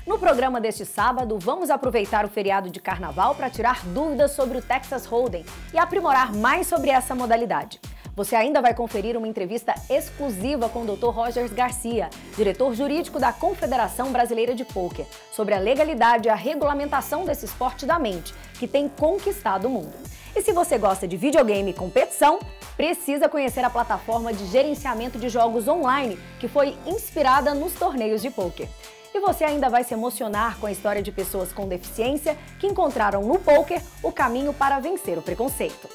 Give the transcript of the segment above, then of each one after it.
No programa deste sábado, vamos aproveitar o feriado de carnaval para tirar dúvidas sobre o Texas Hold'em e aprimorar mais sobre essa modalidade. Você ainda vai conferir uma entrevista exclusiva com o Dr. Rogers Garcia, diretor jurídico da Confederação Brasileira de Pôquer, sobre a legalidade e a regulamentação desse esporte da mente, que tem conquistado o mundo. E se você gosta de videogame e competição, precisa conhecer a plataforma de gerenciamento de jogos online, que foi inspirada nos torneios de pôquer. E você ainda vai se emocionar com a história de pessoas com deficiência que encontraram no pôquer o caminho para vencer o preconceito.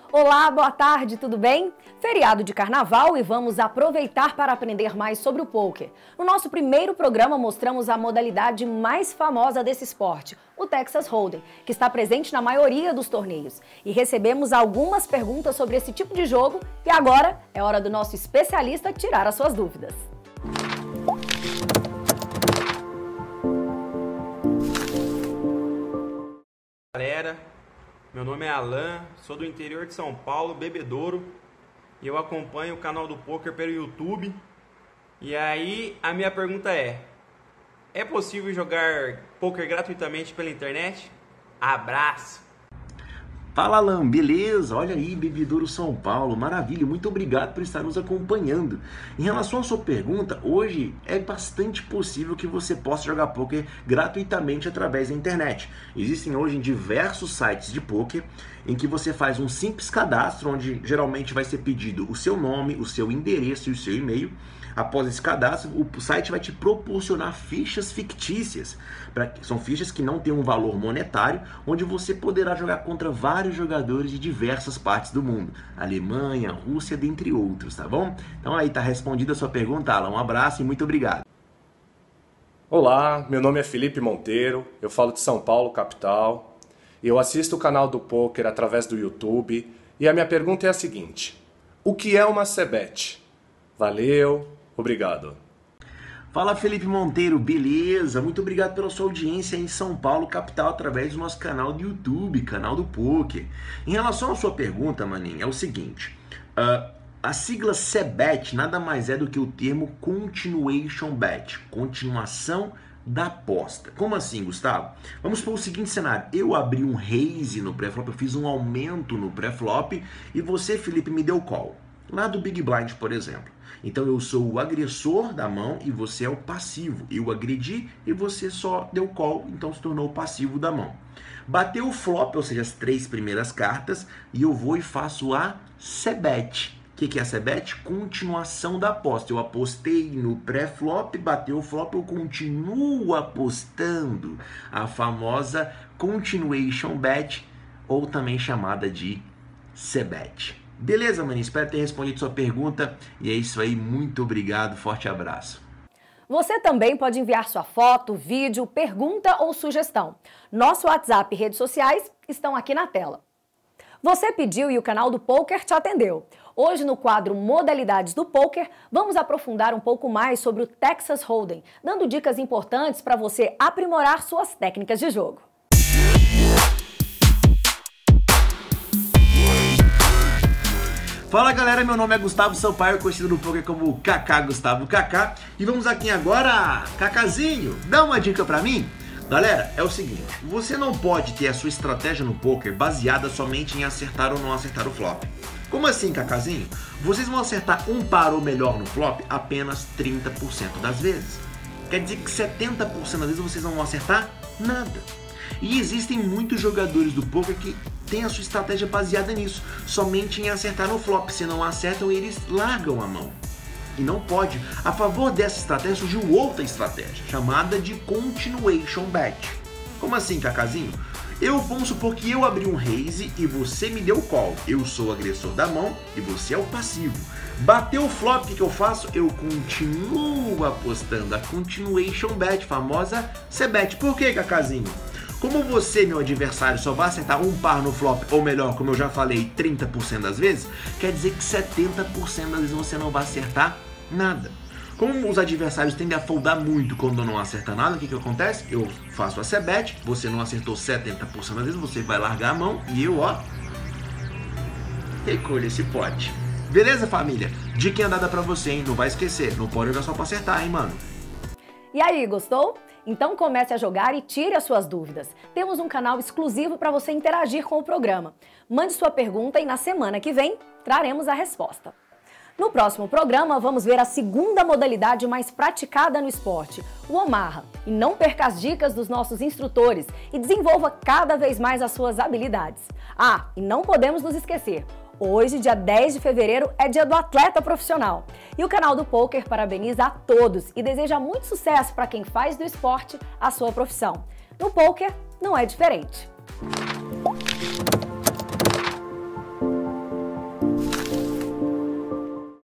Olá, boa tarde, tudo bem? Feriado de carnaval e vamos aproveitar para aprender mais sobre o pôquer. No nosso primeiro programa mostramos a modalidade mais famosa desse esporte, o Texas Hold'em, que está presente na maioria dos torneios. E recebemos algumas perguntas sobre esse tipo de jogo e agora é hora do nosso especialista tirar as suas dúvidas. Galera, meu nome é Alan, sou do interior de São Paulo, Bebedouro, e eu acompanho o canal do pôquer pelo YouTube. E aí, a minha pergunta é possível jogar pôquer gratuitamente pela internet? Abraço! Fala, Alan, beleza? Olha aí, Bebedouro, São Paulo, maravilha, muito obrigado por estar nos acompanhando. Em relação à sua pergunta, hoje é bastante possível que você possa jogar pôquer gratuitamente através da internet. Existem hoje diversos sites de pôquer em que você faz um simples cadastro, onde geralmente vai ser pedido o seu nome, o seu endereço e o seu e-mail. Após esse cadastro, o site vai te proporcionar fichas fictícias. São fichas que não têm um valor monetário, onde você poderá jogar contra vários jogadores de diversas partes do mundo. Alemanha, Rússia, dentre outros, tá bom? Então aí tá respondida a sua pergunta, Alan. Um abraço e muito obrigado. Olá, meu nome é Felipe Monteiro, eu falo de São Paulo, capital. Eu assisto o canal do pôquer através do YouTube e a minha pergunta é a seguinte: o que é uma CBET? Valeu! Obrigado. Fala, Felipe Monteiro, beleza? Muito obrigado pela sua audiência em São Paulo, capital, através do nosso canal do YouTube, canal do pôquer. Em relação à sua pergunta, maninho, é o seguinte: a sigla CBET nada mais é do que o termo Continuation Bet, continuação da aposta. Como assim, Gustavo? Vamos para o seguinte cenário: eu abri um raise no pré-flop, eu fiz um aumento no pré-flop e você, Felipe, me deu call. Lá do Big Blind, por exemplo. Então eu sou o agressor da mão e você é o passivo. Eu agredi e você só deu call, então se tornou o passivo da mão. Bateu o flop, ou seja, as 3 primeiras cartas, e eu vou e faço a CBET. O que é a CBET? Continuação da aposta. Eu apostei no pré-flop, bateu o flop, eu continuo apostando. A famosa Continuation Bet, ou também chamada de CBET. Beleza, maninho? Espero ter respondido sua pergunta. E é isso aí. Muito obrigado. Forte abraço. Você também pode enviar sua foto, vídeo, pergunta ou sugestão. Nosso WhatsApp e redes sociais estão aqui na tela. Você pediu e o canal do pôquer te atendeu. Hoje, no quadro Modalidades do Pôquer, vamos aprofundar um pouco mais sobre o Texas Hold'em, dando dicas importantes para você aprimorar suas técnicas de jogo. Fala, galera, meu nome é Gustavo Sampaio, conhecido no pôquer como Kaká Gustavo Kaká. E vamos aqui agora, Kakázinho, dá uma dica pra mim? Galera, é o seguinte, você não pode ter a sua estratégia no pôquer baseada somente em acertar ou não acertar o flop. Como assim, Kakázinho? Vocês vão acertar um par ou melhor no flop apenas 30% das vezes. Quer dizer que 70% das vezes vocês não vão acertar nada. E existem muitos jogadores do pôquer que têm a sua estratégia baseada nisso, somente em acertar no flop. Se não acertam, eles largam a mão. e não pode. A favor dessa estratégia surgiu outra estratégia, chamada de Continuation Bet. Como assim, Cacazinho? Vamos supor que eu abri um raise e você me deu call. Eu sou o agressor da mão e você é o passivo. Bateu o flop, o que eu faço? Eu continuo apostando. A Continuation Bet, famosa C-Bet. Por que, Cacazinho? Como você, meu adversário, só vai acertar um par no flop, ou melhor, como eu já falei, 30% das vezes, quer dizer que 70% das vezes você não vai acertar nada. Como os adversários tendem a foldar muito quando não acerta nada, o que acontece? Eu faço a C-Bet, você não acertou 70% das vezes, você vai largar a mão e eu, recolho esse pote. Beleza, família? Dica dada pra você, hein? Não vai esquecer, não pode jogar só pra acertar, hein, mano? E aí, gostou? Então comece a jogar e tire as suas dúvidas. Temos um canal exclusivo para você interagir com o programa. Mande sua pergunta e na semana que vem traremos a resposta. No próximo programa, vamos ver a segunda modalidade mais praticada no esporte, o Omaha. E não perca as dicas dos nossos instrutores e desenvolva cada vez mais as suas habilidades. E não podemos nos esquecer, hoje, dia 10 de fevereiro, é dia do atleta profissional. E o canal do Poker parabeniza a todos e deseja muito sucesso para quem faz do esporte a sua profissão. No Poker, não é diferente.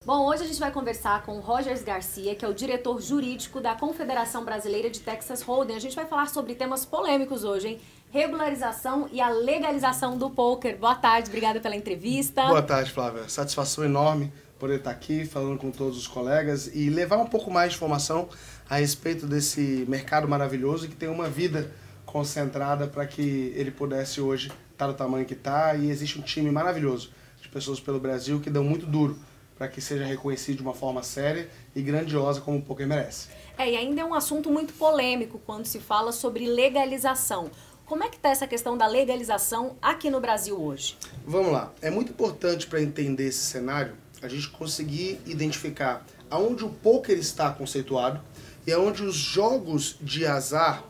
Bom, hoje a gente vai conversar com o Rogers Garcia, que é o diretor jurídico da Confederação Brasileira de Texas Hold'em. A gente vai falar sobre temas polêmicos hoje, hein? Regularização e a legalização do poker. Boa tarde, obrigada pela entrevista. Boa tarde, Flávia. Satisfação enorme poder estar aqui falando com todos os colegas e levar um pouco mais de informação a respeito desse mercado maravilhoso que tem uma vida concentrada para que ele pudesse hoje estar do tamanho que está, e existe um time maravilhoso de pessoas pelo Brasil que dão muito duro para que seja reconhecido de uma forma séria e grandiosa como o poker merece. E ainda é um assunto muito polêmico quando se fala sobre legalização. Como é que está essa questão da legalização aqui no Brasil hoje? Vamos lá. É muito importante para entender esse cenário a gente conseguir identificar aonde o poker está conceituado e aonde os jogos de azar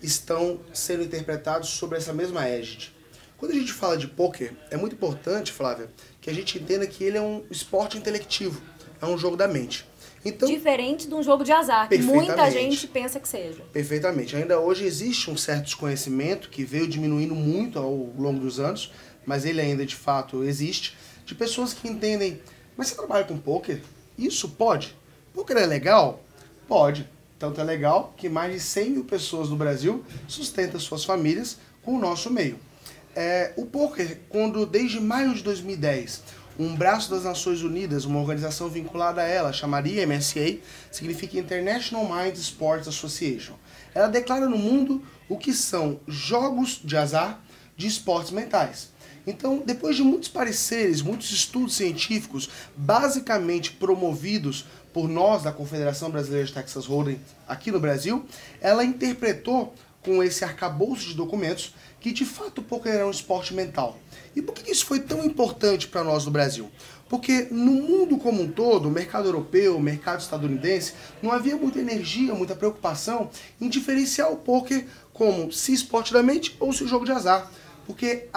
estão sendo interpretados sobre essa mesma égide. Quando a gente fala de poker, é muito importante, Flávia, que a gente entenda que ele é um esporte intelectivo, é um jogo da mente. Então, diferente de um jogo de azar, que muita gente pensa que seja. Perfeitamente. Ainda hoje existe um certo desconhecimento que veio diminuindo muito ao longo dos anos, mas ele ainda de fato existe, de pessoas que entendem, mas você trabalha com poker? Isso pode? Poker é legal? Pode. Tanto é legal que mais de 100 mil pessoas no Brasil sustentam suas famílias com o nosso meio. O poker, quando desde maio de 2010, um braço das Nações Unidas, uma organização vinculada a ela, chamaria MSA, significa International Mind Sports Association. Ela declara no mundo o que são jogos de azar de esportes mentais. Então, depois de muitos pareceres, muitos estudos científicos, basicamente promovidos por nós da Confederação Brasileira de Texas Hold'em aqui no Brasil, ela interpretou com esse arcabouço de documentos que de fato o poker é um esporte mental. E por que isso foi tão importante para nós no Brasil? Porque no mundo como um todo, o mercado europeu, o mercado estadunidense, não havia muita energia, muita preocupação em diferenciar o poker como se esporte da mente ou se jogo de azar. Porque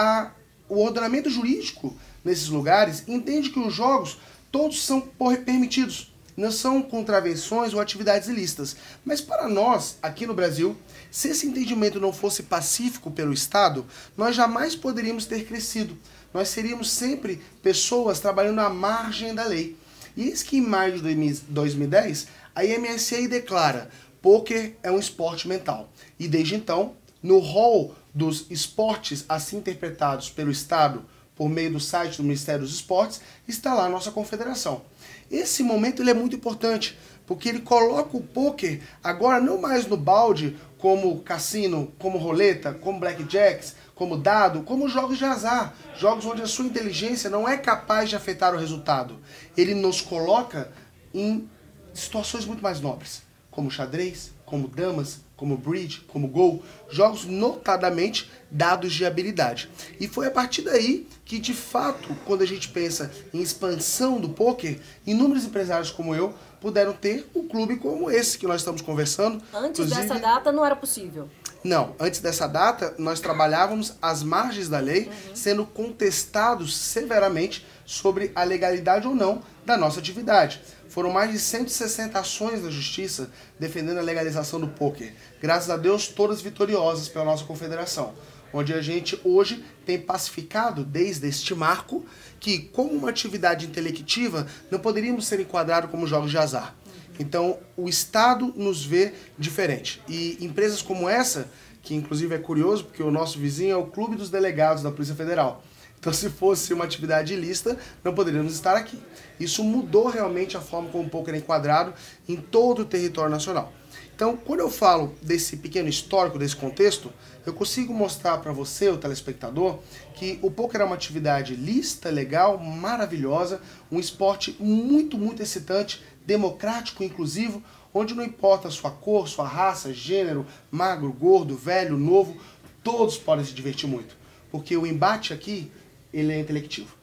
o ordenamento jurídico nesses lugares entende que os jogos todos são permitidos. Não são contravenções ou atividades ilícitas. Mas para nós, aqui no Brasil, se esse entendimento não fosse pacífico pelo Estado, nós jamais poderíamos ter crescido. Nós seríamos sempre pessoas trabalhando à margem da lei. E eis que em maio de 2010, a MSA declara: pôquer é um esporte mental. E desde então, no rol dos esportes assim interpretados pelo Estado, por meio do site do Ministério dos Esportes, está lá a nossa confederação. Esse momento ele é muito importante, porque ele coloca o pôquer agora não mais no balde como cassino, como roleta, como blackjacks, como dado, como jogos de azar, jogos onde a sua inteligência não é capaz de afetar o resultado. Ele nos coloca em situações muito mais nobres, como xadrez, como damas, como bridge, como go, jogos notadamente dados de habilidade. E foi a partir daí que, de fato, quando a gente pensa em expansão do poker, inúmeros empresários como eu puderam ter um clube como esse que nós estamos conversando. Antes dessa data não era possível? Não, antes dessa data nós trabalhávamos às margens da lei, sendo contestados severamente sobre a legalidade ou não da nossa atividade. Foram mais de 160 ações na justiça defendendo a legalização do pôquer. Graças a Deus, todas vitoriosas pela nossa confederação. Onde a gente hoje tem pacificado desde este marco que, como uma atividade intelectiva, não poderíamos ser enquadrados como jogos de azar. Então, o Estado nos vê diferente. E empresas como essa, que inclusive é curioso, porque o nosso vizinho é o Clube dos Delegados da Polícia Federal. Então, se fosse uma atividade ilícita, não poderíamos estar aqui. Isso mudou realmente a forma como o pôquer é enquadrado em todo o território nacional. Então, quando eu falo desse pequeno histórico, desse contexto, eu consigo mostrar para você, o telespectador, que o pôquer é uma atividade lícita, legal, maravilhosa, um esporte muito, muito excitante, democrático, inclusivo, onde não importa a sua cor, sua raça, gênero, magro, gordo, velho, novo, todos podem se divertir muito. Porque o embate aqui, ele é intelectivo.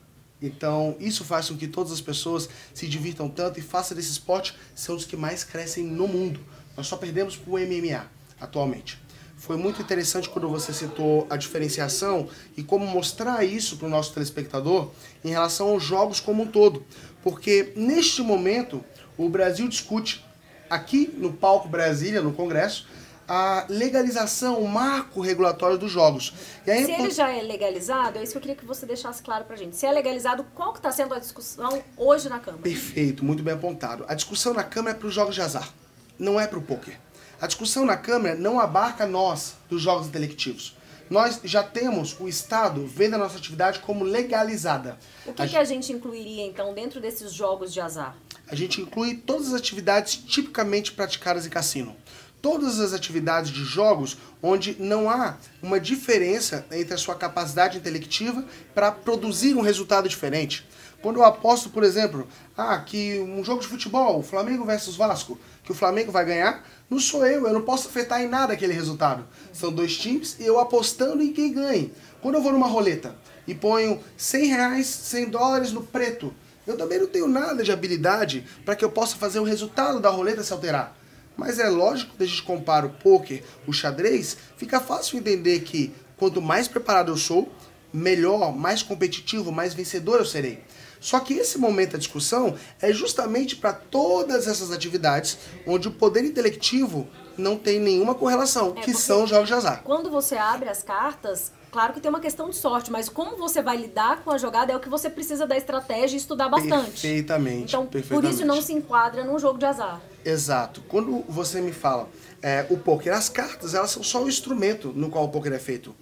Então, isso faz com que todas as pessoas se divirtam tanto e façam desse esporte ser um dos que mais crescem no mundo. Nós só perdemos para o MMA atualmente. Foi muito interessante quando você citou a diferenciação e como mostrar isso para o nosso telespectador em relação aos jogos como um todo. Porque, neste momento, o Brasil discute, aqui no palco Brasília, no Congresso, a legalização, o marco regulatório dos jogos. E aí, se ele já é legalizado, é isso que eu queria que você deixasse claro pra gente. Se é legalizado, qual que está sendo a discussão hoje na Câmara? Perfeito, muito bem apontado. A discussão na Câmara é para os jogos de azar, não é para o pôquer. A discussão na Câmara não abarca nós, dos jogos intelectivos. Nós já temos o Estado vendo a nossa atividade como legalizada. O que a gente incluiria, então, dentro desses jogos de azar? A gente inclui todas as atividades tipicamente praticadas em cassino. Todas as atividades de jogos onde não há uma diferença entre a sua capacidade intelectiva para produzir um resultado diferente. Quando eu aposto, por exemplo, que um jogo de futebol, Flamengo versus Vasco, que o Flamengo vai ganhar, não sou eu não posso afetar em nada aquele resultado. São dois times e eu apostando em quem ganhe. Quando eu vou numa roleta e ponho R$100, $100 no preto, eu também não tenho nada de habilidade para que eu possa fazer o resultado da roleta se alterar. Mas é lógico, quando a gente compara o pôquer, o xadrez, fica fácil entender que quanto mais preparado eu sou, melhor, mais competitivo, mais vencedor eu serei. Só que esse momento da discussão é justamente para todas essas atividades onde o poder intelectivo não tem nenhuma correlação, que são os jogos de azar. Quando você abre as cartas, claro que tem uma questão de sorte, mas como você vai lidar com a jogada é o que você precisa da estratégia e estudar bastante. Perfeitamente. Então, por isso não se enquadra num jogo de azar. Exato. Quando você me fala o pôquer, as cartas, elas são só o instrumento no qual o pôquer é feito.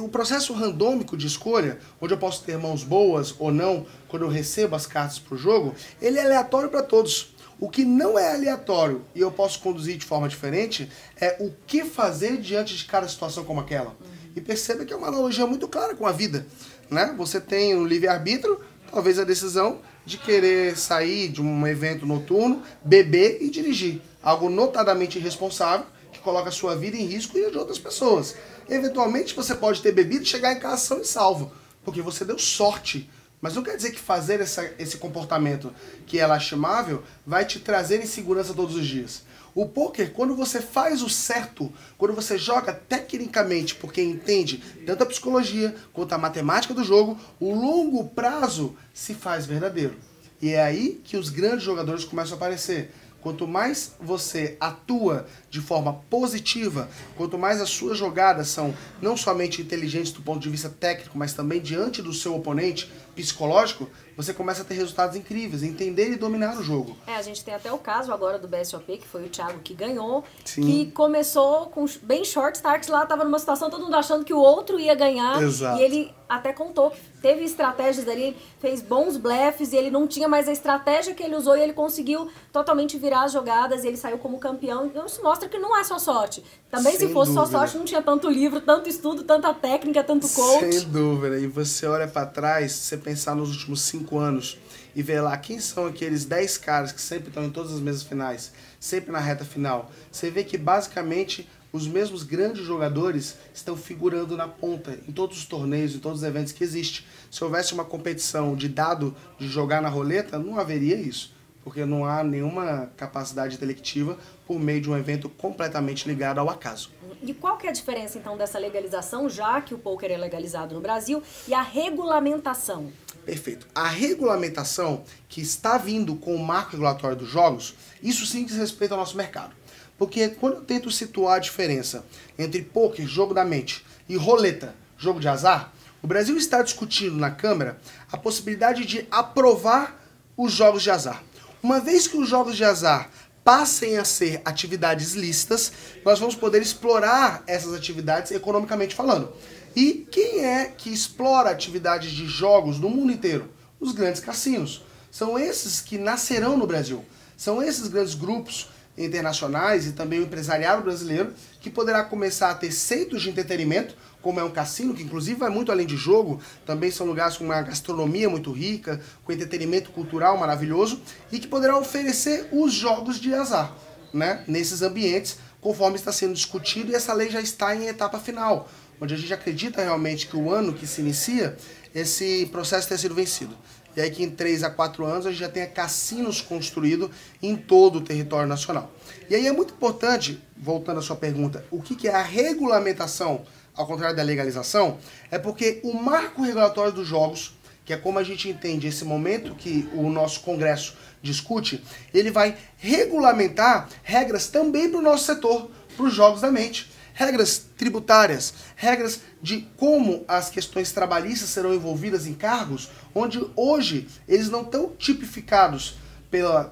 O processo randômico de escolha, onde eu posso ter mãos boas ou não, quando eu recebo as cartas para o jogo, ele é aleatório para todos. O que não é aleatório e eu posso conduzir de forma diferente é o que fazer diante de cada situação como aquela. E perceba que é uma analogia muito clara com a vida, né? Você tem um livre-arbítrio, talvez a decisão de querer sair de um evento noturno, beber e dirigir. Algo notadamente irresponsável, que coloca a sua vida em risco e a de outras pessoas. Eventualmente você pode ter bebido e chegar em casa são e salvo, porque você deu sorte. Mas não quer dizer que fazer esse comportamento que é lastimável vai te trazer insegurança todos os dias. O pôquer, quando você faz o certo, quando você joga tecnicamente, porque entende tanto a psicologia quanto a matemática do jogo, o longo prazo se faz verdadeiro. E é aí que os grandes jogadores começam a aparecer. Quanto mais você atua de forma positiva, quanto mais as suas jogadas são não somente inteligentes do ponto de vista técnico, mas também diante do seu oponente psicológico, você começa a ter resultados incríveis, entender e dominar o jogo. A gente tem até o caso agora do BSOP, que foi o Thiago que ganhou, Sim. Que começou com bem short start lá, tava numa situação todo mundo achando que o outro ia ganhar. Exato. E ele até contou que teve estratégias ali, fez bons blefs e ele não tinha mais a estratégia que ele usou e ele conseguiu totalmente virar as jogadas e ele saiu como campeão. Então isso mostra que não é só sorte. Também Sem se fosse dúvida. Só sorte não tinha tanto livro, tanto estudo, tanta técnica, tanto coach. Sem dúvida. E você olha para trás, você pensar nos últimos 5 anos e ver lá quem são aqueles 10 caras que sempre estão em todas as mesas finais, sempre na reta final. Você vê que basicamente os mesmos grandes jogadores estão figurando na ponta em todos os torneios, em todos os eventos que existem. Se houvesse uma competição de dado de jogar na roleta, não haveria isso, porque não há nenhuma capacidade intelectiva por meio de um evento completamente ligado ao acaso. E qual que é a diferença, então, dessa legalização, já que o pôquer é legalizado no Brasil, e a regulamentação? Perfeito. A regulamentação que está vindo com o marco regulatório dos jogos, isso sim diz respeito ao nosso mercado. Porque quando eu tento situar a diferença entre pôquer, jogo da mente, e roleta, jogo de azar, o Brasil está discutindo na Câmara a possibilidade de aprovar os jogos de azar. Uma vez que os jogos de azar passem a ser atividades lícitas, nós vamos poder explorar essas atividades economicamente falando. E quem é que explora atividades de jogos no mundo inteiro? Os grandes cassinos. São esses que nascerão no Brasil. São esses grandes grupos internacionais e também o empresariado brasileiro que poderá começar a ter centros de entretenimento, como é um cassino, que inclusive vai muito além de jogo, também são lugares com uma gastronomia muito rica, com entretenimento cultural maravilhoso, e que poderá oferecer os jogos de azar, né, nesses ambientes, conforme está sendo discutido, e essa lei já está em etapa final, onde a gente acredita realmente que o ano que se inicia, esse processo tenha sido vencido. E aí que em 3 a 4 anos a gente já tenha cassinos construídos em todo o território nacional. E aí é muito importante, voltando à sua pergunta, o que é a regulamentação, ao contrário da legalização, é porque o marco regulatório dos jogos, que é como a gente entende esse momento que o nosso Congresso discute, ele vai regulamentar regras também para o nosso setor, para os jogos da mente. Regras tributárias, regras de como as questões trabalhistas serão envolvidas em cargos, onde hoje eles não estão tipificados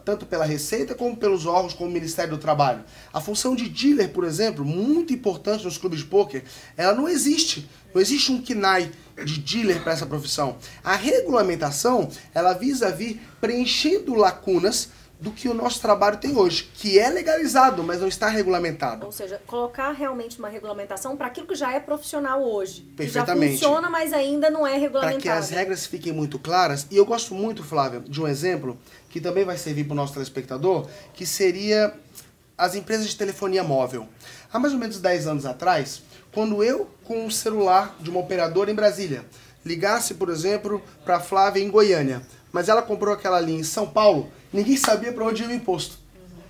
tanto pela Receita como pelos órgãos como o Ministério do Trabalho. A função de dealer, por exemplo, muito importante nos clubes de pôquer, ela não existe. Não existe um KNAI de dealer para essa profissão. A regulamentação, ela visa vir preenchendo lacunas do que o nosso trabalho tem hoje, que é legalizado, mas não está regulamentado. Ou seja, colocar realmente uma regulamentação para aquilo que já é profissional hoje. Perfeitamente. Que já funciona, mas ainda não é regulamentado. Para que as regras fiquem muito claras, e eu gosto muito, Flávia, de um exemplo que também vai servir para o nosso telespectador, que seria as empresas de telefonia móvel. Há mais ou menos 10 anos atrás, quando eu, com um celular de uma operadora em Brasília, ligasse, por exemplo, para a Flávia em Goiânia, mas ela comprou aquela linha em São Paulo, ninguém sabia para onde ia o imposto.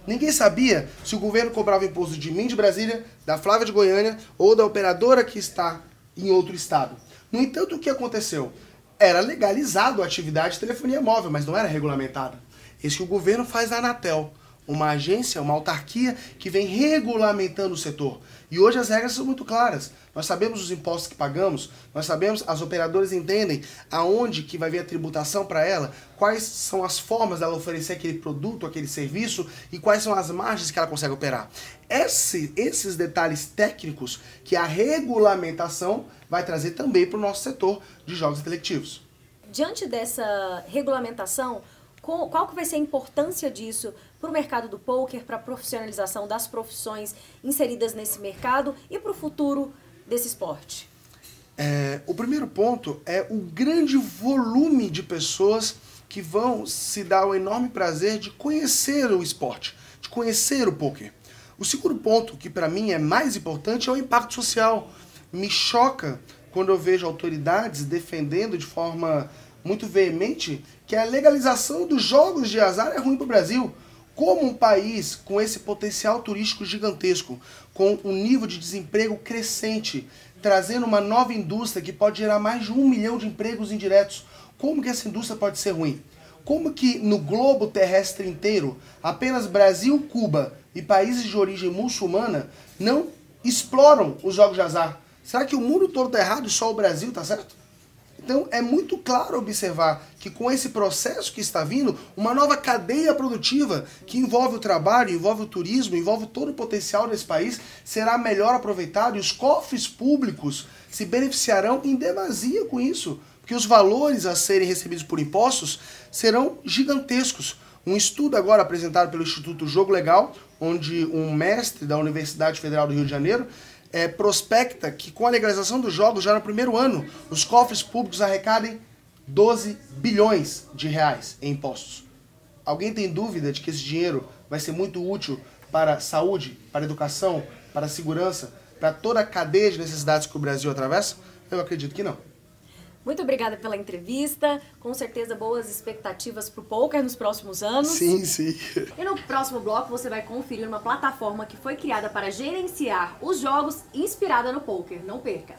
Ninguém sabia se o governo cobrava imposto de mim de Brasília, da Flávia de Goiânia ou da operadora que está em outro estado. No entanto, o que aconteceu? Era legalizado a atividade de telefonia móvel, mas não era regulamentada. Isso que o governo faz na Anatel, uma agência, uma autarquia que vem regulamentando o setor. E hoje as regras são muito claras. Nós sabemos os impostos que pagamos, nós sabemos, as operadoras entendem aonde que vai vir a tributação para ela, quais são as formas dela oferecer aquele produto, aquele serviço e quais são as margens que ela consegue operar. Esses detalhes técnicos que a regulamentação vai trazer também para o nosso setor de jogos intelectivos. Diante dessa regulamentação, qual que vai ser a importância disso para o mercado do pôquer, para a profissionalização das profissões inseridas nesse mercado e para o futuro desse esporte? O primeiro ponto é o grande volume de pessoas que vão se dar o enorme prazer de conhecer o esporte, de conhecer o pôquer. O segundo ponto, que para mim é mais importante, é o impacto social. Me choca quando eu vejo autoridades defendendo de forma muito veemente que a legalização dos jogos de azar é ruim para o Brasil. Como um país com esse potencial turístico gigantesco, com um nível de desemprego crescente, trazendo uma nova indústria que pode gerar mais de 1 milhão de empregos indiretos, como que essa indústria pode ser ruim? Como que no globo terrestre inteiro, apenas Brasil, Cuba e países de origem muçulmana não exploram os jogos de azar? Será que o mundo todo está errado e só o Brasil está certo? Então é muito claro observar que com esse processo que está vindo, uma nova cadeia produtiva que envolve o trabalho, envolve o turismo, envolve todo o potencial desse país, será melhor aproveitado e os cofres públicos se beneficiarão em demasia com isso, porque os valores a serem recebidos por impostos serão gigantescos. Um estudo agora apresentado pelo Instituto Jogo Legal, onde um mestre da Universidade Federal do Rio de Janeiro prospecta que com a legalização dos jogos, já no primeiro ano, os cofres públicos arrecadem 12 bilhões de reais em impostos. Alguém tem dúvida de que esse dinheiro vai ser muito útil para a saúde, para a educação, para a segurança, para toda a cadeia de necessidades que o Brasil atravessa? Eu acredito que não. Muito obrigada pela entrevista, com certeza boas expectativas para o pôquer nos próximos anos. Sim, sim. E no próximo bloco você vai conferir uma plataforma que foi criada para gerenciar os jogos inspirada no pôquer. Não perca!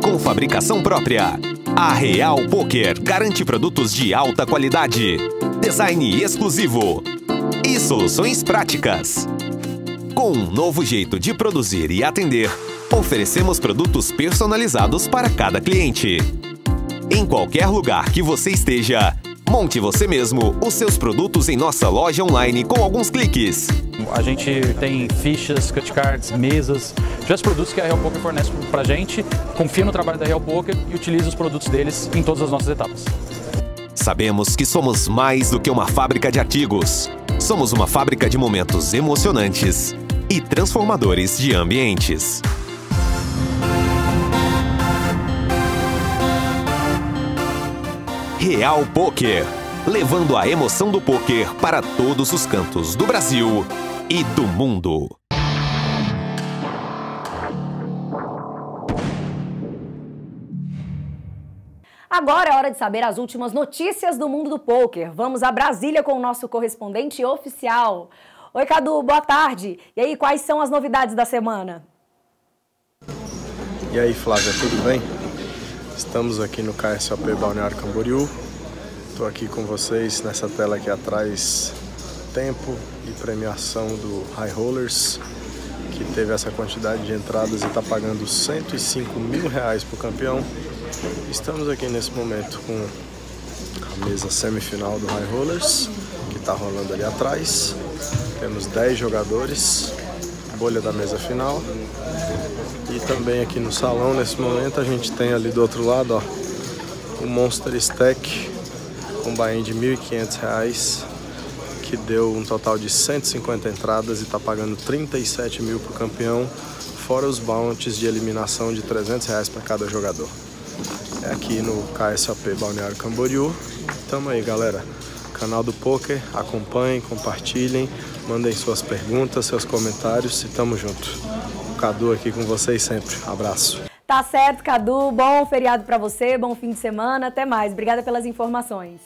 Com fabricação própria, a Real Poker garante produtos de alta qualidade, design exclusivo e soluções práticas. Com um novo jeito de produzir e atender, oferecemos produtos personalizados para cada cliente. Em qualquer lugar que você esteja, monte você mesmo os seus produtos em nossa loja online com alguns cliques. A gente tem fichas, cut cards, mesas, diversos produtos que a Real Poker fornece pra gente, confia no trabalho da Real Poker e utiliza os produtos deles em todas as nossas etapas. Sabemos que somos mais do que uma fábrica de artigos. Somos uma fábrica de momentos emocionantes e transformadores de ambientes. Real Poker, levando a emoção do poker para todos os cantos do Brasil e do mundo. Agora é hora de saber as últimas notícias do mundo do pôquer. Vamos a Brasília com o nosso correspondente oficial. Oi, Cadu, boa tarde. E aí, quais são as novidades da semana? E aí, Flávia, tudo bem? Estamos aqui no KSOP Balneário Camboriú. Estou aqui com vocês nessa tela aqui atrás, tempo e premiação do High Rollers, que teve essa quantidade de entradas e está pagando R$105 mil para o campeão. Estamos aqui nesse momento com a mesa semifinal do High Rollers, que está rolando ali atrás. Temos 10 jogadores, bolha da mesa final. E também aqui no salão, nesse momento, a gente tem ali do outro lado, ó, o Monster Stack, um buy-in de R$1.500, que deu um total de 150 entradas e está pagando R$37 mil para o campeão, fora os bounties de eliminação de R$300 para cada jogador. É aqui no KSOP Balneário Camboriú. Tamo aí, galera. Canal do Poker, acompanhem, compartilhem, mandem suas perguntas, seus comentários e tamo junto. O Cadu aqui com vocês sempre. Abraço. Tá certo, Cadu. Bom feriado pra você, bom fim de semana. Até mais. Obrigada pelas informações.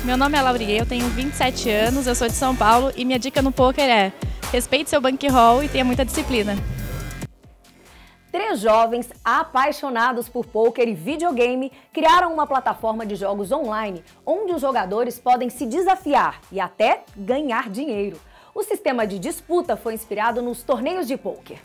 Meu nome é Laurier, eu tenho 27 anos, eu sou de São Paulo e minha dica no poker é: respeite seu bankroll e tenha muita disciplina. 3 jovens apaixonados por pôquer e videogame criaram uma plataforma de jogos online onde os jogadores podem se desafiar e até ganhar dinheiro. O sistema de disputa foi inspirado nos torneios de pôquer.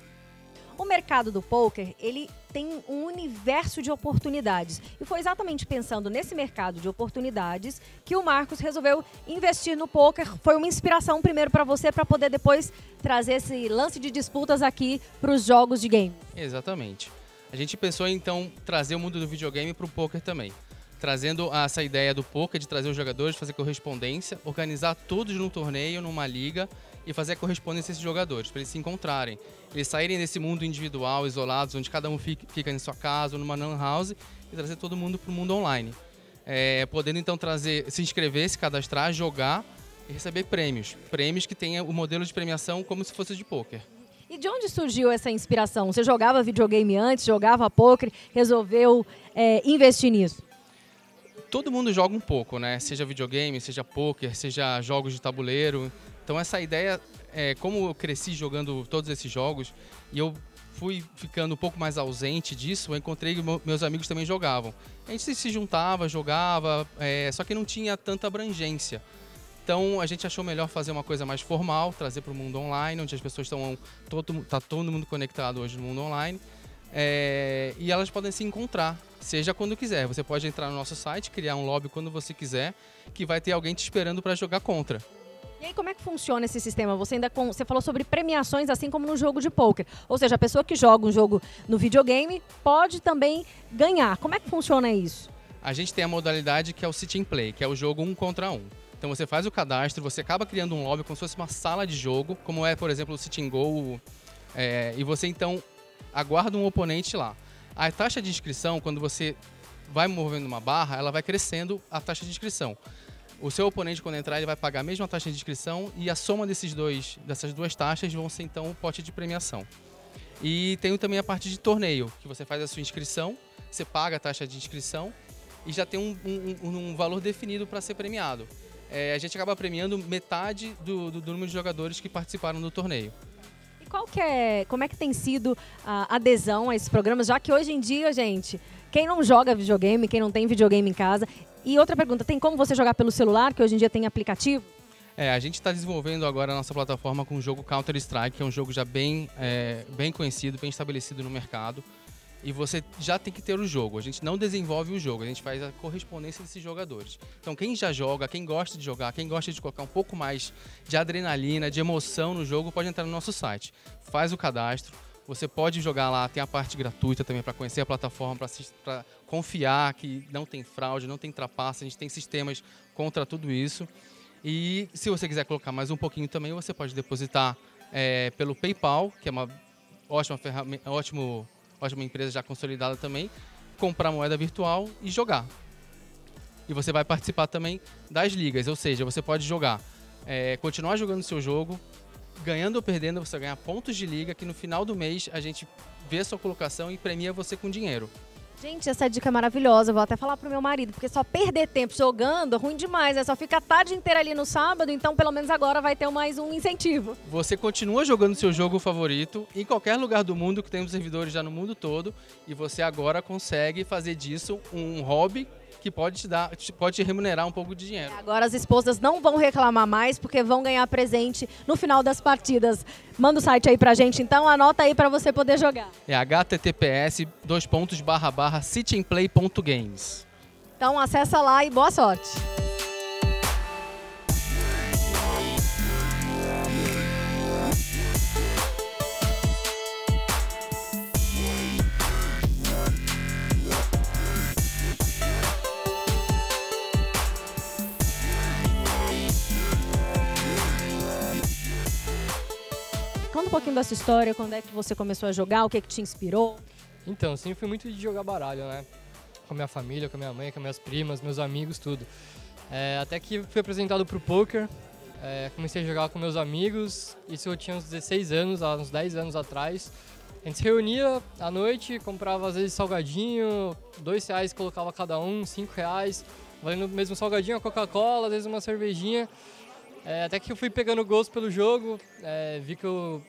O mercado do pôquer, ele tem um universo de oportunidades. E foi exatamente pensando nesse mercado de oportunidades que o Marcos resolveu investir no pôquer. Foi uma inspiração primeiro para você, para poder depois trazer esse lance de disputas aqui para os jogos de game. Exatamente. A gente pensou então trazer o mundo do videogame para o pôquer também. Trazendo essa ideia do pôquer, de trazer os jogadores, fazer correspondência, organizar todos num torneio, numa liga e fazer a correspondência a esses jogadores, para eles se encontrarem. Eles saírem desse mundo individual, isolados, onde cada um fica em sua casa ou numa lan house e trazer todo mundo para o mundo online. Podendo então se inscrever, se cadastrar, jogar e receber prêmios. Prêmios que tenham o modelo de premiação como se fosse de pôquer. E de onde surgiu essa inspiração? Você jogava videogame antes, jogava pôquer, resolveu investir nisso? Todo mundo joga um pouco, né? Seja videogame, seja pôquer, seja jogos de tabuleiro. Então essa ideia, como eu cresci jogando todos esses jogos e eu fui ficando um pouco mais ausente disso, eu encontrei que meus amigos também jogavam. A gente se juntava, jogava, só que não tinha tanta abrangência. Então a gente achou melhor fazer uma coisa mais formal, trazer para o mundo online, onde as pessoas tá todo mundo conectado hoje no mundo online. E elas podem se encontrar, seja quando quiser. Você pode entrar no nosso site, criar um lobby quando você quiser, que vai ter alguém te esperando para jogar contra. E aí, como é que funciona esse sistema? Você falou sobre premiações, assim como no jogo de pôquer. Ou seja, a pessoa que joga um jogo no videogame pode também ganhar. Como é que funciona isso? A gente tem a modalidade que é o Sit and Play, que é o jogo 1 contra 1. Então você faz o cadastro, você acaba criando um lobby como se fosse uma sala de jogo, como é, por exemplo, o Sit and Go. E você, então, aguarda um oponente lá. A taxa de inscrição, quando você vai movendo uma barra, ela vai crescendo a taxa de inscrição. O seu oponente, quando entrar, ele vai pagar a mesma taxa de inscrição e a soma dessas duas taxas vão ser, então, o pote de premiação. E tem também a parte de torneio, que você faz a sua inscrição, você paga a taxa de inscrição e já tem um valor definido para ser premiado. a gente acaba premiando metade do número de jogadores que participaram do torneio. E como é que tem sido a adesão a esses programas, já que hoje em dia, gente, quem não joga videogame, quem não tem videogame em casa... E outra pergunta, tem como você jogar pelo celular, que hoje em dia tem aplicativo? A gente está desenvolvendo agora a nossa plataforma com o jogo Counter-Strike, que é um jogo já bem conhecido, bem estabelecido no mercado. E você já tem que ter o jogo. A gente não desenvolve o jogo, a gente faz a correspondência desses jogadores. Então quem já joga, quem gosta de jogar, quem gosta de colocar um pouco mais de adrenalina, de emoção no jogo, pode entrar no nosso site. Faz o cadastro, você pode jogar lá, tem a parte gratuita também para conhecer a plataforma, para confiar que não tem fraude, não tem trapaça, a gente tem sistemas contra tudo isso. E se você quiser colocar mais um pouquinho também, você pode depositar pelo PayPal, que é uma ótima ferramenta, ótima empresa já consolidada também, comprar moeda virtual e jogar. E você vai participar também das ligas, ou seja, você pode jogar, continuar jogando o seu jogo, ganhando ou perdendo, você ganha pontos de liga, que no final do mês a gente vê a sua colocação e premia você com dinheiro. Gente, essa dica é maravilhosa, eu vou até falar pro meu marido, porque só perder tempo jogando é ruim demais, só fica a tarde inteira ali no sábado, então pelo menos agora vai ter mais um incentivo. Você continua jogando seu jogo favorito em qualquer lugar do mundo, que temos servidores já no mundo todo, e você agora consegue fazer disso um hobby que pode te remunerar um pouco de dinheiro. Agora as esposas não vão reclamar mais, porque vão ganhar presente no final das partidas. Manda o site aí pra gente, então anota aí pra você poder jogar. É https://cityandplay.games. Então acessa lá e boa sorte. Conta um pouquinho dessa história, quando é que você começou a jogar, o que te inspirou? Então, sempre fui muito de jogar baralho, né? Com a minha família, com a minha mãe, com as minhas primas, meus amigos, tudo. Até que fui apresentado pro poker, comecei a jogar com meus amigos, isso eu tinha uns 16 anos, há uns 10 anos atrás. A gente se reunia à noite, comprava às vezes salgadinho, R$2 colocava cada um, R$5, valendo o mesmo salgadinho, a Coca-Cola, às vezes uma cervejinha. Até que eu fui pegando gosto pelo jogo, vi que eu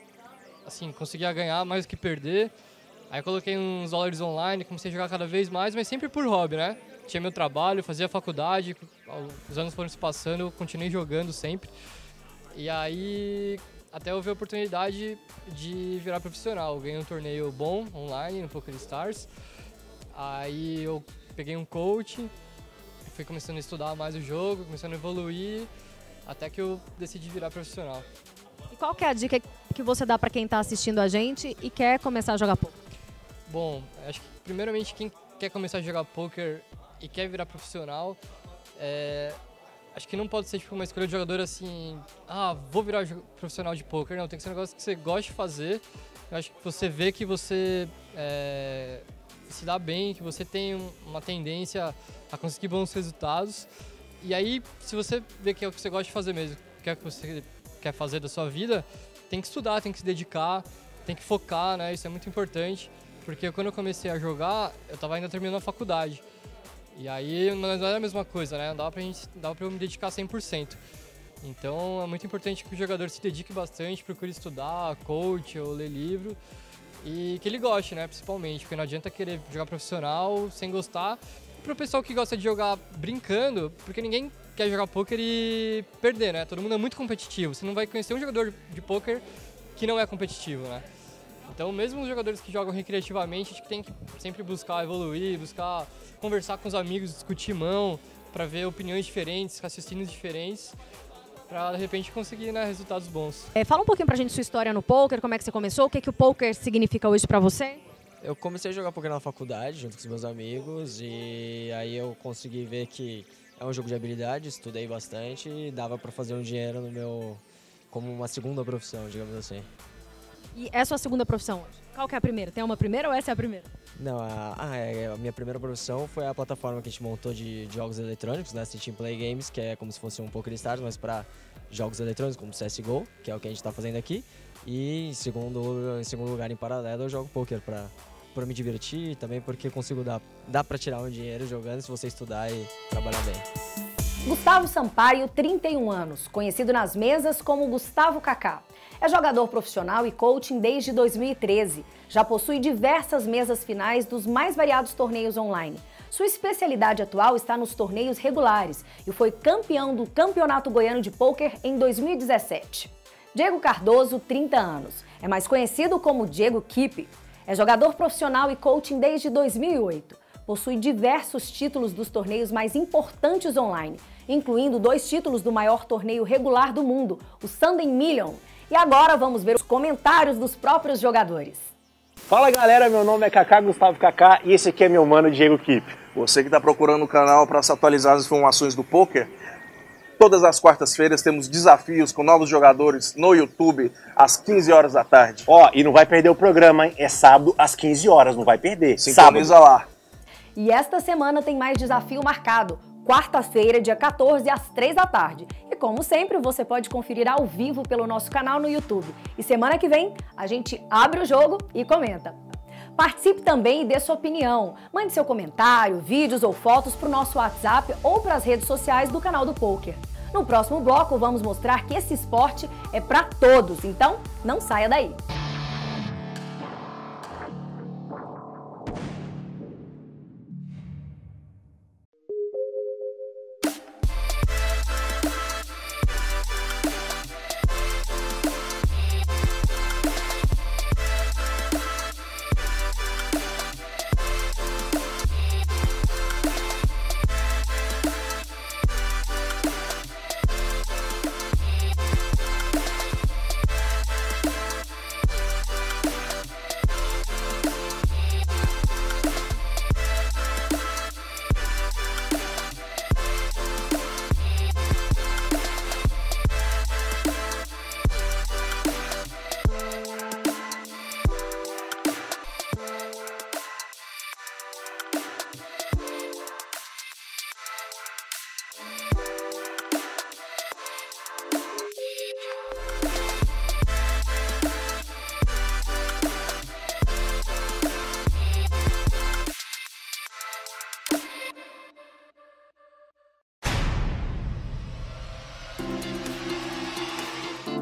conseguia ganhar mais do que perder. Aí coloquei uns dólares online, comecei a jogar cada vez mais, mas sempre por hobby, né? Tinha meu trabalho, fazia faculdade, os anos foram se passando, eu continuei jogando sempre. E aí até eu vi a oportunidade de virar profissional. Eu ganhei um torneio bom online no PokerStars. Aí eu peguei um coach, fui começando a estudar mais o jogo, começando a evoluir, até que eu decidi virar profissional. E qual que é a dica que você dá para quem está assistindo a gente e quer começar a jogar poker? Bom, acho que primeiramente quem quer começar a jogar poker e quer virar profissional, acho que não pode ser tipo uma escolha de jogador assim, vou virar profissional de poker. Não, tem que ser um negócio que você gosta de fazer. Eu acho que você vê que você se dá bem, que você tem uma tendência a conseguir bons resultados. E aí, se você vê que é o que você gosta de fazer mesmo, que é o que você quer fazer da sua vida, tem que estudar, tem que se dedicar, tem que focar, né? Isso é muito importante, porque quando eu comecei a jogar, eu estava ainda terminando a faculdade. E aí não era a mesma coisa, né? Não dava pra eu me dedicar 100%. Então é muito importante que o jogador se dedique bastante, procure estudar, coach ou ler livro, e que ele goste, né? Principalmente, porque não adianta querer jogar profissional sem gostar. Pro pessoal que gosta de jogar brincando, porque ninguém quer jogar poker e perder, né? Todo mundo é muito competitivo. Você não vai conhecer um jogador de poker que não é competitivo, né? Então, mesmo os jogadores que jogam recreativamente, a gente tem que sempre buscar evoluir, buscar conversar com os amigos, discutir mão, para ver opiniões diferentes, raciocínios diferentes, para de repente conseguir, né, resultados bons. Fala um pouquinho pra gente sua história no poker, como é que você começou, o que o poker significa hoje pra você? Eu comecei a jogar poker na faculdade, junto com os meus amigos, e aí eu consegui ver que é um jogo de habilidade, estudei bastante e dava para fazer um dinheiro como uma segunda profissão, digamos assim. E essa é a sua segunda profissão hoje? Qual que é a primeira? Tem uma primeira ou essa é a primeira? Não, a minha primeira profissão foi a plataforma que a gente montou de jogos eletrônicos, né, City and Play Games, que é como se fosse um PokerStars, mas para jogos eletrônicos como CSGO, que é o que a gente está fazendo aqui. E em segundo lugar, em paralelo, eu jogo poker para me divertir, também porque consigo dá para tirar um dinheiro jogando se você estudar e trabalhar bem. Gustavo Sampaio, 31 anos, conhecido nas mesas como Gustavo Kaká. É jogador profissional e coaching desde 2013. Já possui diversas mesas finais dos mais variados torneios online. Sua especialidade atual está nos torneios regulares e foi campeão do Campeonato Goiano de Pôquer em 2017. Diego Cardoso, 30 anos. É mais conhecido como Diego Kipp. É jogador profissional e coaching desde 2008. Possui diversos títulos dos torneios mais importantes online, incluindo 2 títulos do maior torneio regular do mundo, o Sunday Million. E agora vamos ver os comentários dos próprios jogadores. Fala galera, meu nome é Kaká, Gustavo Kaká, e esse aqui é meu mano Diego Kipp. Você que está procurando um canal para se atualizar as informações do poker, todas as quartas-feiras temos desafios com novos jogadores no YouTube às 15 horas da tarde. Ó, e não vai perder o programa, hein? É sábado às 15 horas, não vai perder. Sintoniza lá. E esta semana tem mais desafio marcado. Quarta-feira, dia 14, às 3 da tarde. E como sempre, você pode conferir ao vivo pelo nosso canal no YouTube. E semana que vem, a gente abre o jogo e comenta. Participe também e dê sua opinião. Mande seu comentário, vídeos ou fotos para o nosso WhatsApp ou para as redes sociais do canal do Poker. No próximo bloco, vamos mostrar que esse esporte é para todos, então não saia daí.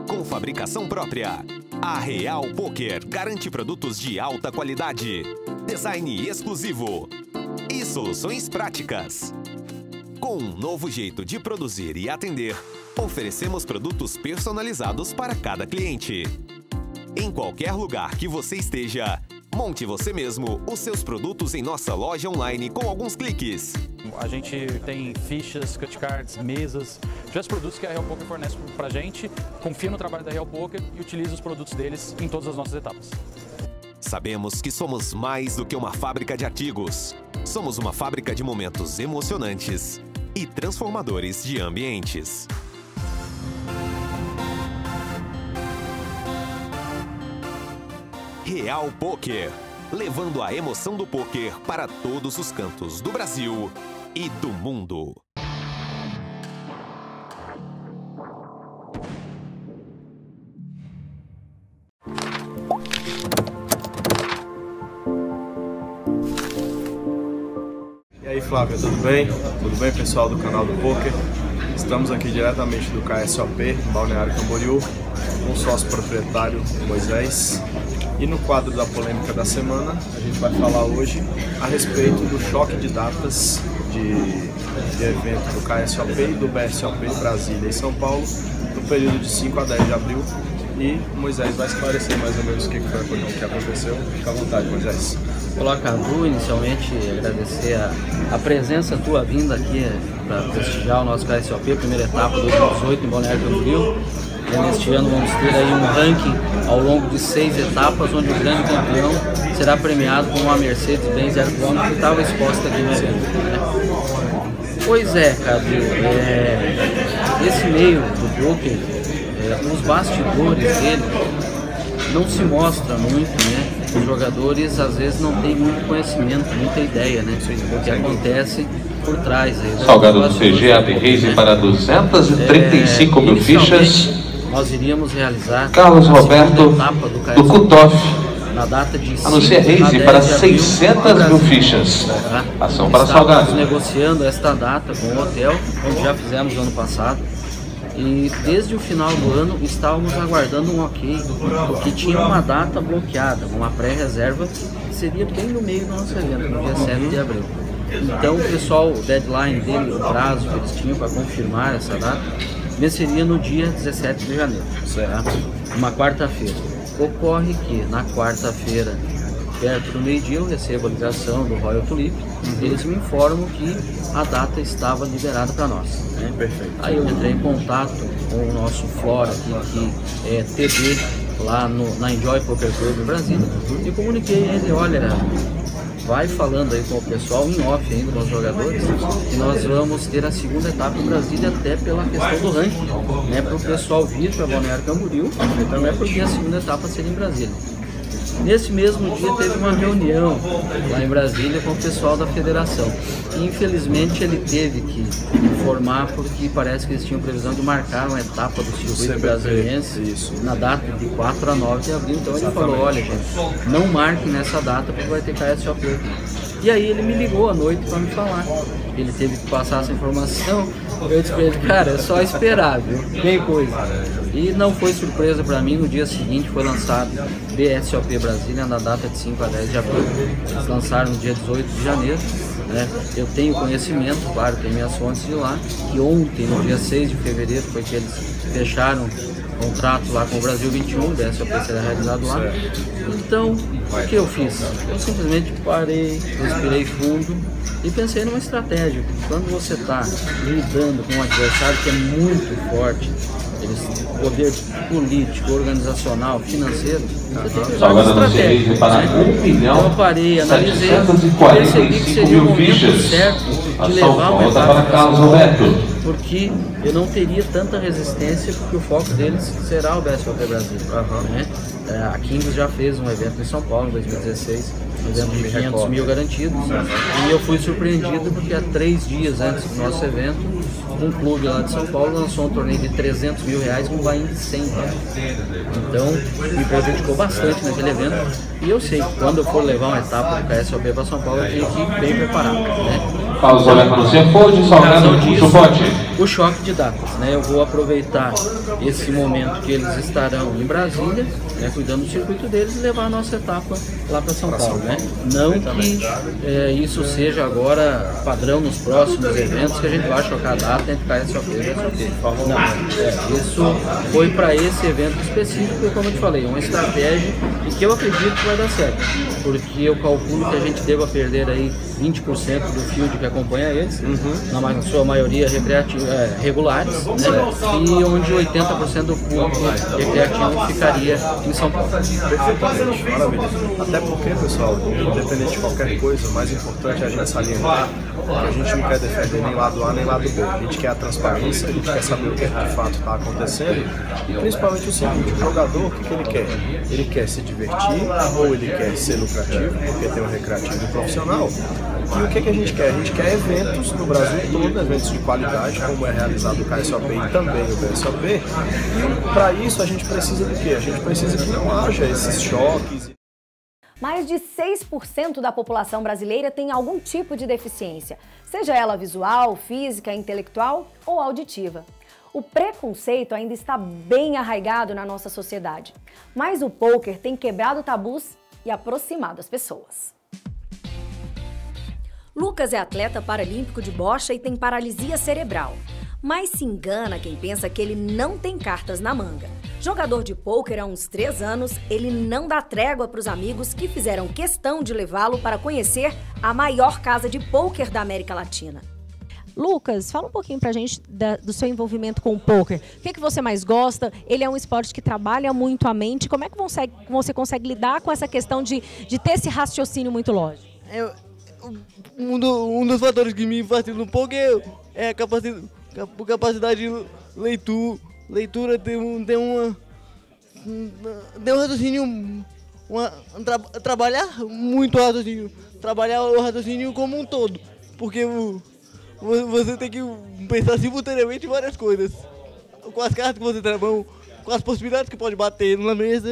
Com fabricação própria, a Real Poker garante produtos de alta qualidade, design exclusivo e soluções práticas. Com um novo jeito de produzir e atender, oferecemos produtos personalizados para cada cliente. Em qualquer lugar que você esteja, monte você mesmo os seus produtos em nossa loja online com alguns cliques. A gente tem fichas, cut cards, mesas, diversos produtos que a Real Poker fornece pra gente, confia no trabalho da Real Poker e utiliza os produtos deles em todas as nossas etapas. Sabemos que somos mais do que uma fábrica de artigos. Somos uma fábrica de momentos emocionantes e transformadores de ambientes. Real Poker, levando a emoção do poker para todos os cantos do Brasil e do mundo. E aí Flávia, tudo bem? Tudo bem, pessoal do canal do Poker? Estamos aqui diretamente do KSOP, Balneário Camboriú, com o sócio proprietário Moisés. E no quadro da polêmica da semana, a gente vai falar hoje a respeito do choque de datas de evento do KSOP e do BSOP em Brasília e São Paulo, no período de 5 a 10 de abril. E o Moisés vai esclarecer mais ou menos o que aconteceu. Fica à vontade, Moisés. Olá, Cadu. Inicialmente, agradecer a presença, a tua vinda aqui para prestigiar o nosso KSOP, a primeira etapa 2018 em Balneário Camboriú. Neste ano vamos ter aí um ranking ao longo de 6 etapas, onde o grande campeão será premiado com uma Mercedes-Benz 0 km que estava exposta aqui no evento, né? Pois é, Cadu, esse meio do poker, os bastidores dele não se mostra muito, né? Os jogadores às vezes não têm muito conhecimento, muita ideia, né? O que acontece por trás. Aí, Salgado do CG, abre raise para 235 mil fichas. Nós iríamos realizar Carlos Roberto do Cutoff na data de 5 Anuncia raise para 600 mil fichas. Ação para Salgado. Estamos negociando esta data com o hotel, onde já fizemos no ano passado. E desde o final do ano estávamos aguardando um ok, porque tinha uma data bloqueada, uma pré-reserva, que seria bem no meio do nosso evento, no dia 7 de abril. Então o pessoal, o deadline dele, o prazo que eles tinham para confirmar essa data, venceria no dia 17 de janeiro, uma quarta-feira. Ocorre que na quarta-feira, perto do meio-dia, eu recebo a ligação do Royal Tulip, eles me informam que a data estava liberada para nós. Né? Perfeito. Aí eu entrei em contato com o nosso Flora aqui, que é TD, lá na Enjoy Poker Club em Brasília, e comuniquei a ele, olha, vai falando aí com o pessoal, em off ainda com os jogadores, que nós vamos ter a segunda etapa em Brasília, até pela questão do ranking, né, para o pessoal vir para Balneário Camboriú, então é porque a segunda etapa seria em Brasília. Nesse mesmo dia teve uma reunião lá em Brasília com o pessoal da federação. E, infelizmente ele teve que informar porque parece que eles tinham previsão de marcar uma etapa do circuito brasiliense na data de 4 a 9 de abril. Então ele falou, olha gente, não marque nessa data porque vai ter KSOP aqui. E aí ele me ligou à noite para me falar. Ele teve que passar essa informação. Eu disse para ele, cara, é só esperar, viu? Tem coisa. E não foi surpresa para mim, no dia seguinte foi lançado BSOP Brasília na data de 5 a 10 de abril. Eles lançaram no dia 18 de janeiro. Né? Eu tenho conhecimento, claro, tem minhas fontes de lá, que ontem, no dia 6 de fevereiro, foi que eles fecharam contrato lá com o Brasil 21, o BSOP será realizado lá. Então, o que eu fiz? Eu simplesmente parei, respirei fundo e pensei numa estratégia. Quando você está lidando com um adversário que é muito forte, poder político, organizacional, financeiro, você tem que usar uma estratégia. Então eu parei, analisei, percebi que seria o momento certo de levar uma etapa para São Paulo, porque eu não teria tanta resistência, porque o foco deles será o BSOP Brasil. Né? A Kings já fez um evento em São Paulo em 2016, um evento de 500 mil garantidos, e eu fui surpreendido porque há 3 dias antes do nosso evento, um clube lá de São Paulo lançou um torneio de 300 mil reais com um buy-in de 100 reais. Então, me prejudicou bastante naquele evento. E eu sei que quando eu for levar uma etapa do KSOP para São Paulo, eu tenho que ir bem preparado. Né? Pausa para você, pode salgado disso, o choque de datas. Né? Eu vou aproveitar esse momento que eles estarão em Brasília, né, cuidando do circuito deles, e levar a nossa etapa lá para São Paulo. Né? Não que isso seja agora padrão nos próximos eventos, que a gente vai chocar a data entre KSOP e BSOP. Não, isso foi para esse evento específico, como eu te falei, uma estratégia e que eu acredito que vai dar certo, porque eu calculo que a gente deva perder aí 20% do field que acompanha eles, na sua maioria regulares, né? E onde 80% do público recreativo ficaria em São Paulo. Perfeitamente, maravilha. Até porque, pessoal, independente de qualquer coisa, o mais importante é a gente salientar que a gente não quer defender nem lado A nem lado B. A gente quer a transparência, a gente quer saber o que de fato está acontecendo e principalmente o seguinte, o jogador, o que ele quer? Ele quer se divertir ou ele quer ser lucrativo, porque tem um recreativo e profissional. E o que a gente quer? A gente quer eventos no Brasil todo, eventos de qualidade, como é realizado o KSOP e também o BSOP. E para isso a gente precisa do quê? A gente precisa que não haja esses choques. Mais de 6% da população brasileira tem algum tipo de deficiência, seja ela visual, física, intelectual ou auditiva. O preconceito ainda está bem arraigado na nossa sociedade, mas o pôquer tem quebrado tabus e aproximado as pessoas. Lucas é atleta paralímpico de bocha e tem paralisia cerebral. Mas se engana quem pensa que ele não tem cartas na manga. Jogador de pôquer há uns 3 anos, ele não dá trégua para os amigos que fizeram questão de levá-lo para conhecer a maior casa de pôquer da América Latina. Lucas, fala um pouquinho pra gente do seu envolvimento com o pôquer. O que você mais gosta? Ele é um esporte que trabalha muito a mente. Como é que você consegue lidar com essa questão de ter esse raciocínio muito lógico? Um dos fatores que me fascina no pôquer é a capacidade de leitura, tem um raciocínio, trabalhar muito o raciocínio, trabalhar o raciocínio como um todo, porque você tem que pensar simultaneamente em várias coisas, com as cartas que você tem na mão, com as possibilidades que pode bater na mesa,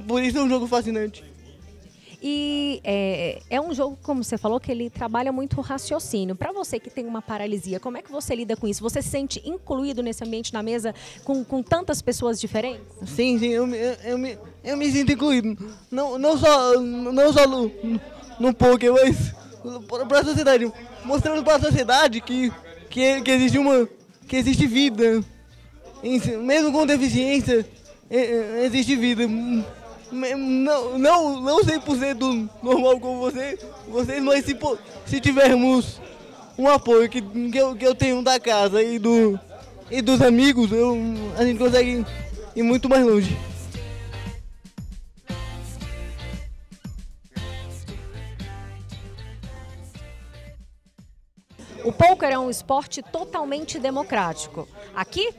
Por isso é um jogo fascinante. E é um jogo, como você falou, que ele trabalha muito o raciocínio. Para você que tem uma paralisia, como é que você lida com isso? Você se sente incluído nesse ambiente na mesa com tantas pessoas diferentes? Sim, eu me sinto incluído. Não só no poker, mas para a sociedade. Mostrando para a sociedade que existe vida. Mesmo com deficiência, existe vida. Não 100% normal como vocês, mas se tivermos um apoio que eu tenho da casa e dos amigos, a gente consegue ir muito mais longe. O pôquer é um esporte totalmente democrático. Aqui,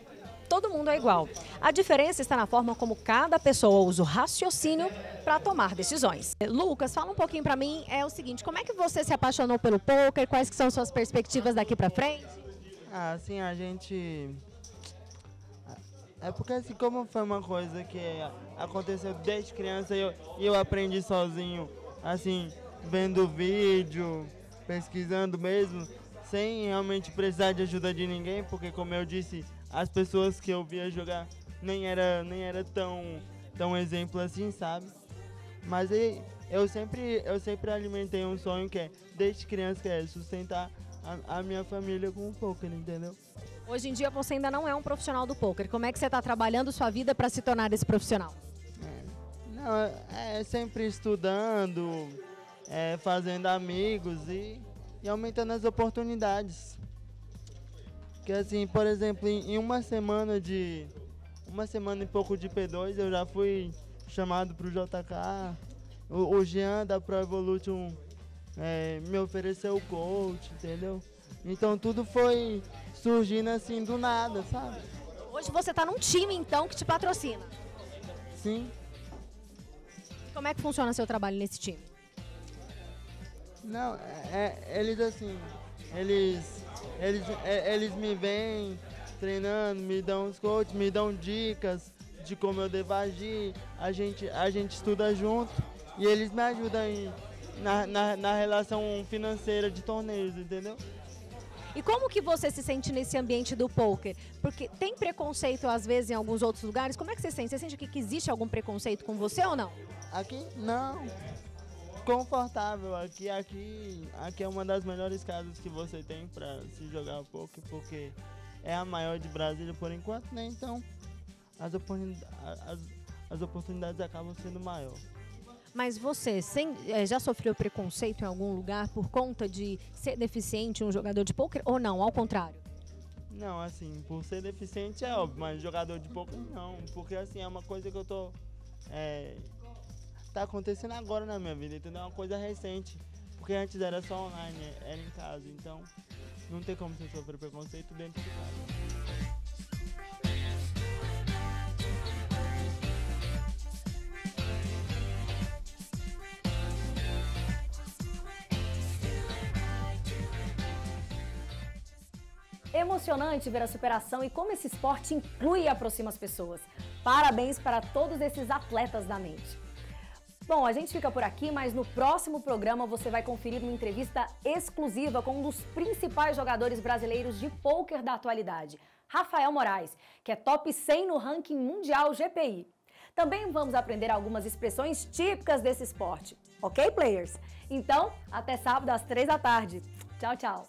todo mundo é igual. A diferença está na forma como cada pessoa usa o raciocínio para tomar decisões. Lucas, fala um pouquinho para mim, é o seguinte, como é que você se apaixonou pelo pôquer? Quais que são suas perspectivas daqui para frente? Assim, a gente... É porque assim, como foi uma coisa que aconteceu desde criança e eu aprendi sozinho, assim, vendo vídeo, pesquisando mesmo, sem realmente precisar de ajuda de ninguém, porque como eu disse, as pessoas que eu via jogar nem era tão exemplo assim, sabe? Mas eu sempre alimentei um sonho que é, desde criança, que é sustentar a minha família com o pôquer, entendeu? Hoje em dia você ainda não é um profissional do pôquer. Como é que você está trabalhando sua vida para se tornar esse profissional? Sempre estudando, fazendo amigos e aumentando as oportunidades. Porque assim, por exemplo, em uma semana e pouco de P2, eu já fui chamado pro JK, o Jean da Pro Evolution me ofereceu o coach, entendeu? Então tudo foi surgindo assim do nada, sabe? Hoje você tá num time então que te patrocina? Sim. Como é que funciona seu trabalho nesse time? Não, eles assim, eles me vêm treinando, me dão os coaches, me dão dicas de como eu devo agir, a gente estuda junto e eles me ajudam na relação financeira de torneios, entendeu? E como que você se sente nesse ambiente do pôquer? Porque tem preconceito às vezes em alguns outros lugares, como é que você sente? Você sente que existe algum preconceito com você ou não? Aqui, não. Confortável, aqui é uma das melhores casas que você tem para se jogar poker, porque é a maior de Brasília por enquanto, né? Então as oportunidades acabam sendo maiores. Mas você já sofreu preconceito em algum lugar por conta de ser deficiente um jogador de pôquer ou não, ao contrário? Não, assim, por ser deficiente é óbvio, mas jogador de pôquer não, porque assim, é uma coisa que eu tô... tá acontecendo agora na minha vida, entendeu? É uma coisa recente, porque antes era só online, era em casa, então não tem como você sofrer preconceito dentro de casa. Emocionante ver a superação e como esse esporte inclui e aproxima as pessoas. Parabéns para todos esses atletas da mente. Bom, a gente fica por aqui, mas no próximo programa você vai conferir uma entrevista exclusiva com um dos principais jogadores brasileiros de pôquer da atualidade, Rafael Moraes, que é top 100 no ranking mundial GPI. Também vamos aprender algumas expressões típicas desse esporte, ok, players? Então, até sábado às 3 da tarde. Tchau, tchau!